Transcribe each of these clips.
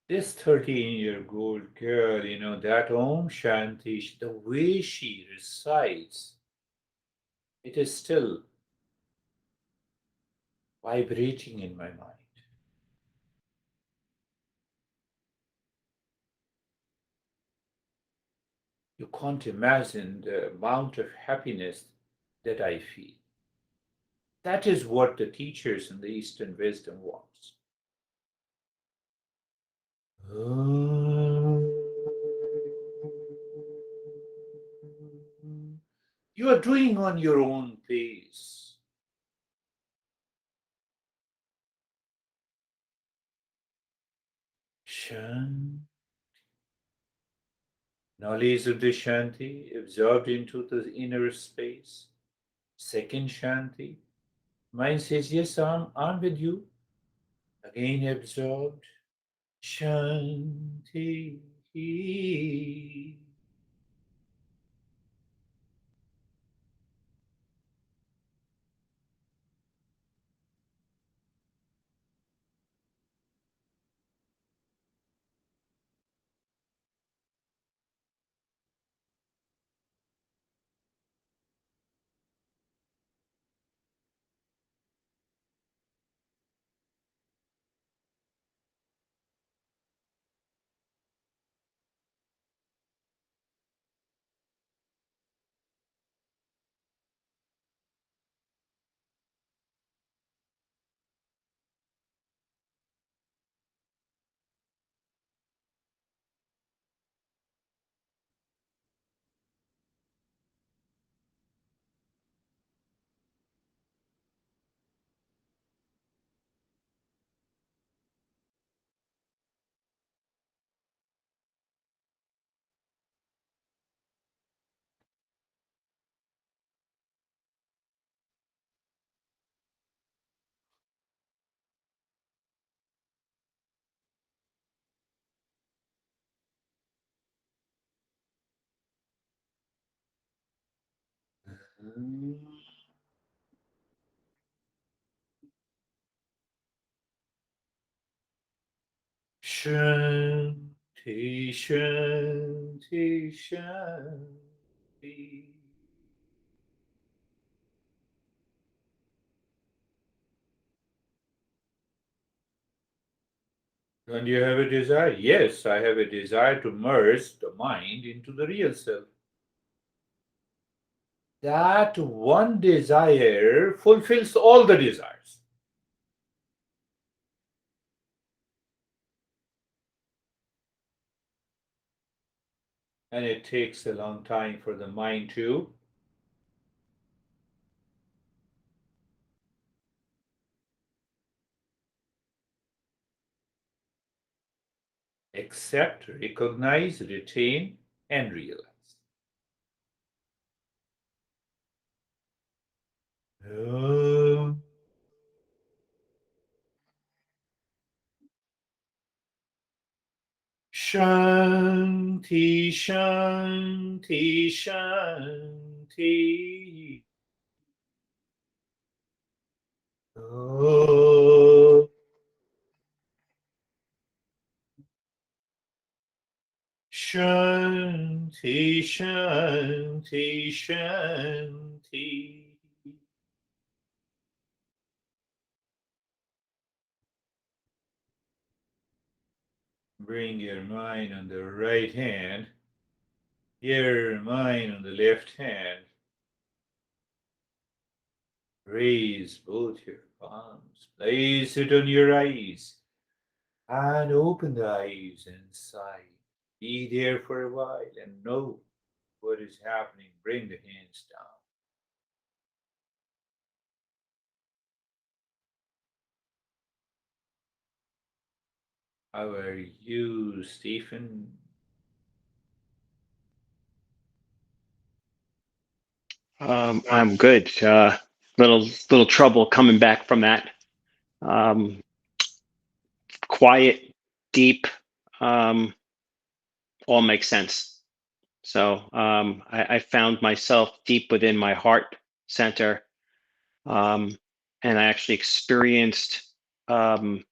This 13-year-old girl, that Om Shanti, the way she recites, it is still vibrating in my mind. You can't imagine the amount of happiness that I feel. That is what the teachers in the Eastern wisdom wants. You are doing on your own pace. Shanti. Knowledge of the Shanti absorbed into the inner space. Second Shanti. Mind says, yes, I'm with you. Again absorbed. Shanti. Shanti, Shanti, Shanti. Don't you have a desire? Yes, I have a desire to merge the mind into the real self. That one desire fulfills all the desires. And it takes a long time for the mind to accept, recognize, retain, and realize. Om Shanti, Shanti, Shanti. Om Shanti, Shanti, Shanti. Bring your mind on the right hand, your mind on the left hand. Raise both your palms, place it on your eyes, and open the eyes and sigh. Be there for a while and know what is happening. Bring the hands down. How are you, Stephen? I'm good. Little trouble coming back from that. Um, Quiet, deep, um, all makes sense. So I found myself deep within my heart center, um, and I actually experienced um,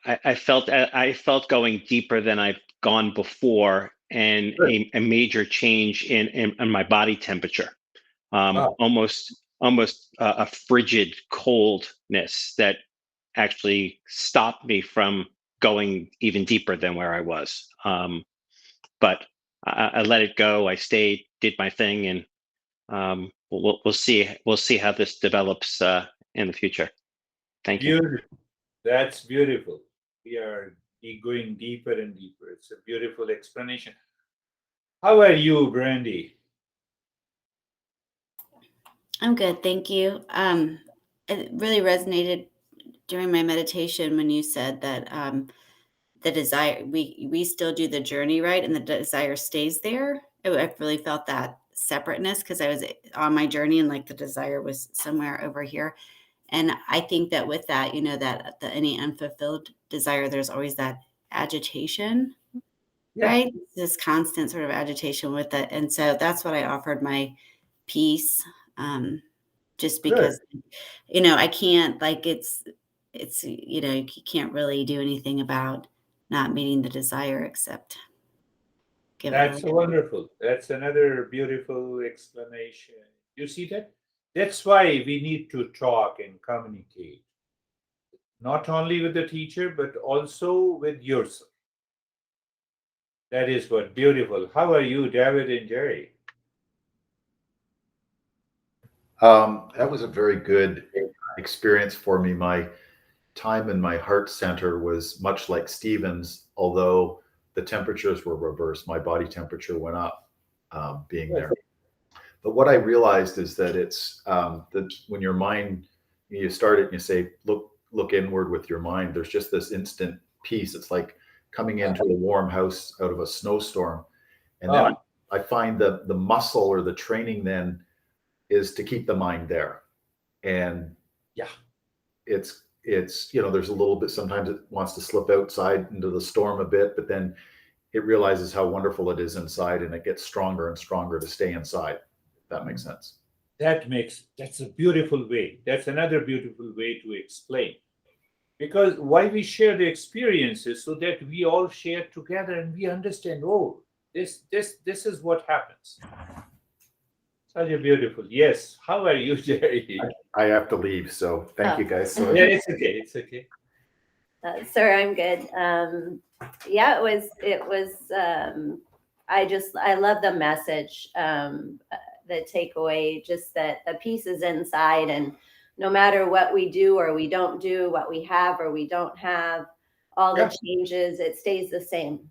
I felt going deeper than I've gone before, and Good. a major change in my body temperature. Wow. Almost a frigid coldness that actually stopped me from going even deeper than where I was. But I let it go. I stayed, did my thing, and we'll see. We'll see how this develops in the future. Thank you. Beautiful. That's beautiful. We are going deeper and deeper. It's a beautiful explanation. How are you, Brandy? I'm good, thank you. It really resonated during my meditation when you said that the desire we still do the journey, right, and the desire stays there. I really felt that separateness because I was on my journey and like the desire was somewhere over here. And I think that with that, that any unfulfilled desire, there's always that agitation, Yeah, right? This constant sort of agitation with it. And so that's what I offered my piece. Just good. because, I can't, like, you can't really do anything about not meeting the desire except give it That's away. wonderful. That's another beautiful explanation. You see that? That's why we need to talk and communicate, not only with the teacher, but also with yourself. That is what beautiful. How are you, David and Jerry? That was a very good experience for me. My time in my heart center was much like Stephen's, although the temperatures were reversed. My body temperature went up being there. But what I realized is that it's that when your mind, you start it and you say, look inward with your mind, there's just this instant peace. It's like coming into a warm house out of a snowstorm. And then Ah, I find that the muscle or the training then is to keep the mind there. And yeah, it's there's a little bit, sometimes it wants to slip outside into the storm a bit, but then it realizes how wonderful it is inside, and it gets stronger and stronger to stay inside, if that makes sense. that's a beautiful way. That's another beautiful way to explain. Because why we share the experiences so that we all share together and we understand, oh, this is what happens. Such a beautiful. Yes. How are you, Jerry? I have to leave, so thank you guys. Yeah, Sorry. it's okay. It's okay. Sir, I'm good. Yeah, it was, I love the message, the takeaway, just that the peace is inside, and no matter what we do or we don't do, what we have or we don't have, all Yeah. the changes, it stays the same.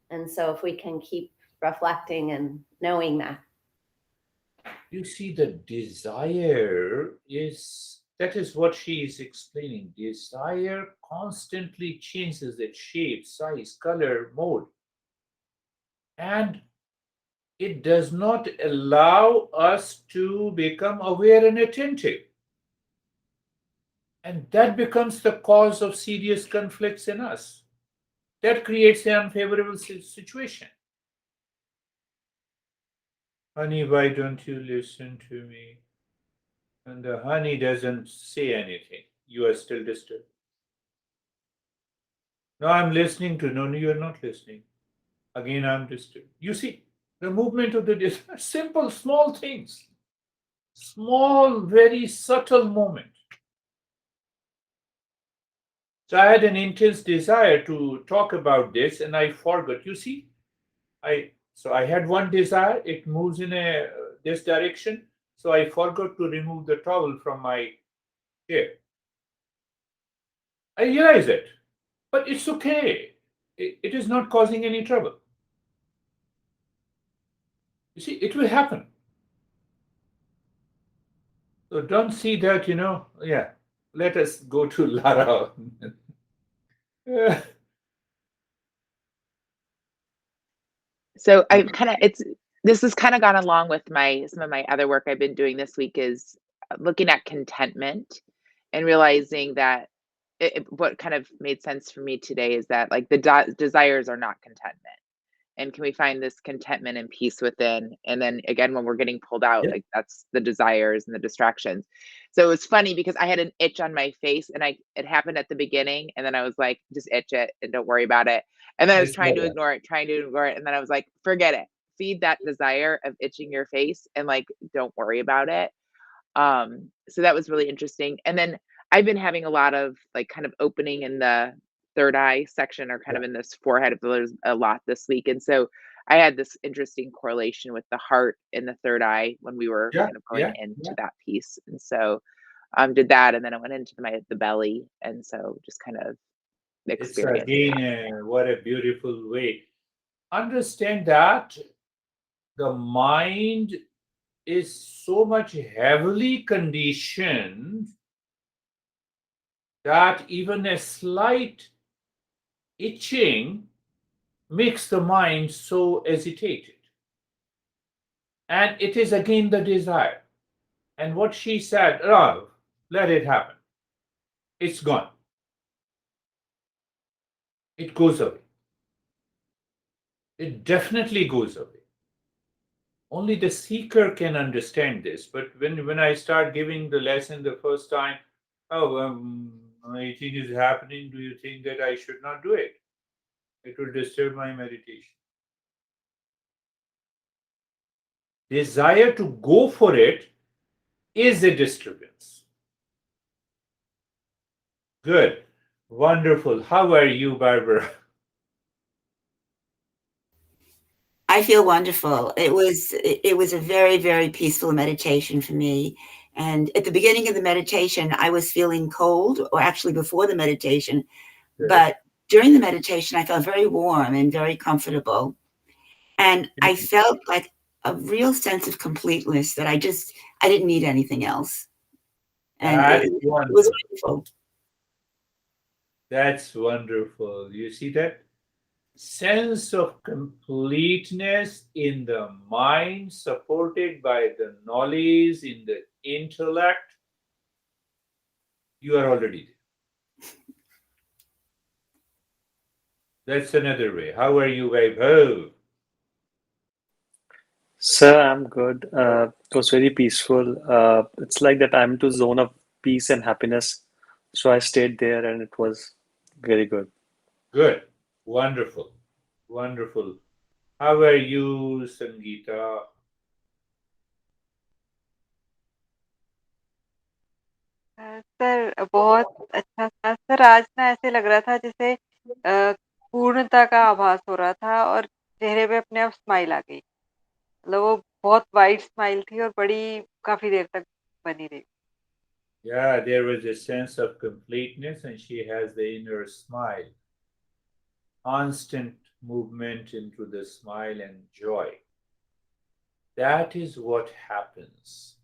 And so if we can keep reflecting and knowing that. You see, the desire is that is what she is explaining. Desire constantly changes its shape, size, color, mode, and it does not allow us to become aware and attentive. And that becomes the cause of serious conflicts in us. That creates an unfavorable situation. Honey, why don't you listen to me? And the honey doesn't say anything. You are still disturbed. No, I'm listening to. No, you are not listening. Again, I'm disturbed. You see, the movement of the simple, small things, small, very subtle moment. So I had an intense desire to talk about this, and I forgot. You see, I had one desire. It moves in this direction, so I forgot to remove the towel from my hair. I realize it, but it's okay. It is not causing any trouble. You see, it will happen. So don't see that, yeah. Let us go to Lara. Yeah. So I kind of this has kind of gone along with some of my other work I've been doing this week is looking at contentment and realizing that what kind of made sense for me today is that like the desires are not contentment. And can we find this contentment and peace within? And then again, when we're getting pulled out, Yeah. like that's the desires and the distractions. So it was funny because I had an itch on my face and it happened at the beginning. And then I was like, just itch it and don't worry about it. And then I was It's trying to better. ignore it. And then I was like, forget it. Feed that desire of itching your face and like, don't worry about it. So that was really interesting. And then I've been having a lot of like kind of opening in the third eye section or kind Yeah. of in this forehead. There's a lot this week. And so I had this interesting correlation with the heart in the third eye when we were Yeah. kind of going Yeah. into Yeah. that piece. And so did that. And then I went into the belly. And so just kind of It's experienced that. again, what a beautiful way. Understand that the mind is so much heavily conditioned that even a slight itching makes the mind so agitated. And it is again the desire. And what she said, oh, let it happen. It's gone. It goes away. It definitely goes away. Only the seeker can understand this. But when I start giving the lesson the first time, it is happening. Do you think that I should not do it? It will disturb my meditation. Desire to go for it is a disturbance. Good. Wonderful. How are you, Barbara? I feel wonderful. It was a very, very peaceful meditation for me. And at the beginning of the meditation, I was feeling cold, or actually before the meditation. Good. But during the meditation, I felt very warm and very comfortable. And I felt like a real sense of completeness that I didn't need anything else. And That's it was wonderful. wonderful. That's wonderful. You see that? Sense of completeness in the mind, supported by the knowledge in the intellect. You are already there. That's another way. How are you, Vaibhav? Sir, I'm good. It was very peaceful. It's like that I'm to zone of peace and happiness. So I stayed there and it was very good. Good. Wonderful. Wonderful. How are you, Sangeeta? Sir बहुत अच्छा था sir. आज ना ऐसे लग रहा था जैसे पूर्णता का आभास हो रहा था और चेहरे पे अपने आप स्माइल आ गई। मतलब वो बहुत वाइड स्माइल थी और बड़ी काफी देर तक बनी रही। Yeah, there was a sense of completeness, and she has the inner smile. Constant movement into the smile and joy. That is what happens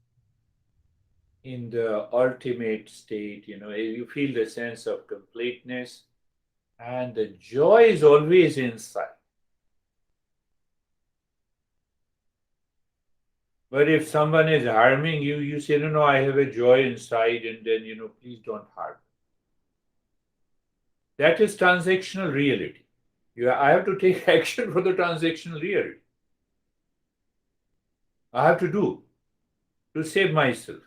in the ultimate state. You feel the sense of completeness, and the joy is always inside. But if someone is harming you, you say, no, I have a joy inside, and then, please don't harm. That is transactional reality. I have to take action for the transactional reality. I have to do to save myself.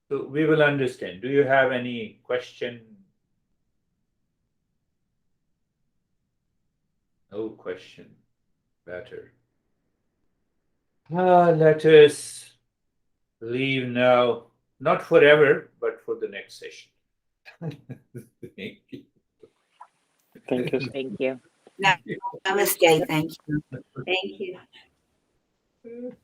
So we will understand. Do you have any question? No question. Better. Let us leave now, not forever, but for the next session. Thank you. Thank you, sir. Thank you. Namaste. Thank you. Thank you.